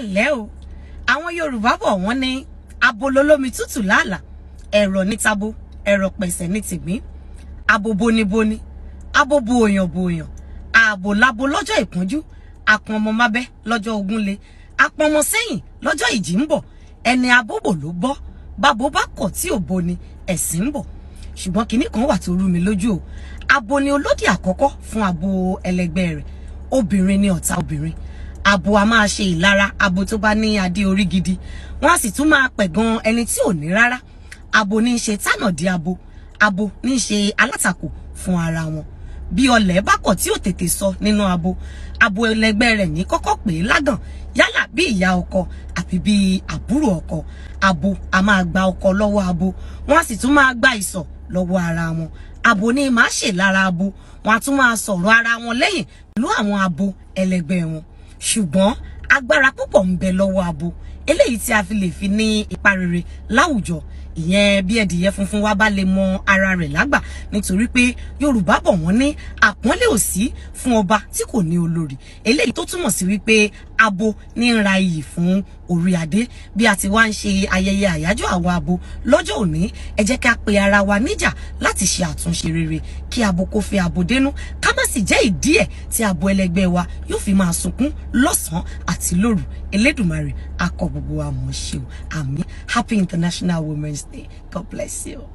ǹlẹ́ o àwọn Yorùbá bọ̀ wọ́n ní abo lolómi tútù lálà ẹ̀rọ ní tabo ẹ̀rọ pẹ̀sẹ̀ ní tìgbín abo boniboni abo bo òyàn ààbò labo lọ́jọ́ ìpọ́njú apọn ọmọ mábẹ́ lọ́jọ́ ogúnlé apọn ọmọ sẹ́yìn lọ́jọ́ ìjì ń bọ̀ ẹni abóbò ló bọ́ bábo bá kọ̀ tí ò bo ni ẹ̀sìn ń bọ̀ ṣùgbọ́n kinní kan wà tó rú mi lójú o abo ni olódì àkọ́kọ́ fún abo ẹlẹgbẹ́ rẹ̀ obìnrin ni ọ̀tá obìnrin abo a máa ṣe ìlara abo tó bá ní adé orí gidi wọ́n á sì tún máa pẹ̀gàn ẹni tí ò ní rárá abo ní í ṣe tánàdí abo ní í ṣe alátakò fún ara wọn bí ọlẹ̀ bá kọ̀ tí ò tètè sọ nínú abo ẹlẹgbẹ́ rẹ̀ ní kọ́kọ́ pè é lágàn yálà bí ìyá ọkọ àbí bí àbúrò ọkọ abo a máa gba ọkọ lọ́wọ́ abo wọ́n á sì tún máa gba ìsọ̀ lọ́wọ́ ara wọn abo ní máa ṣe lára abo wọ́n á tún máa sọ̀rọ̀ ara wọn lẹ́yìn pẹ̀lú àwọn abo ẹlẹgbẹ́ wọn ṣùgbọ́n agbára púpọ̀ ń bẹ lọ́wọ́ abo eléyìí tí a fi lè fi ní ipa rere láwùjọ ìyẹn bí ẹdìyẹ funfun wa bá lè mọ ara rẹ̀ lágbà nítorí pé Yorùbá bọ̀ wọ́n ní àpọ́nlé ò sí fún ọba tí kò ní olórí eléyìí tó túmọ̀ sí wípé abo ní ń ra iyì fún orí adé bí a ti wá ń ṣe ayẹyẹ àyájọ́ àwọn abo lọ́jọ́ òní ẹ jẹ́ ká pe ara wa níjà láti ṣe àtúnṣe rere kí abo kó fi abo dénú ká má sì jẹ́ ìdí ẹ̀ tí abo ẹlẹgbẹ́ wa yóò fi máa sunkún lọ́sàn-án àti lóru Elédùmarè akọ gbogbo wa mọ̀ ṣe o àmín. Happy International Women's Day. God bless you.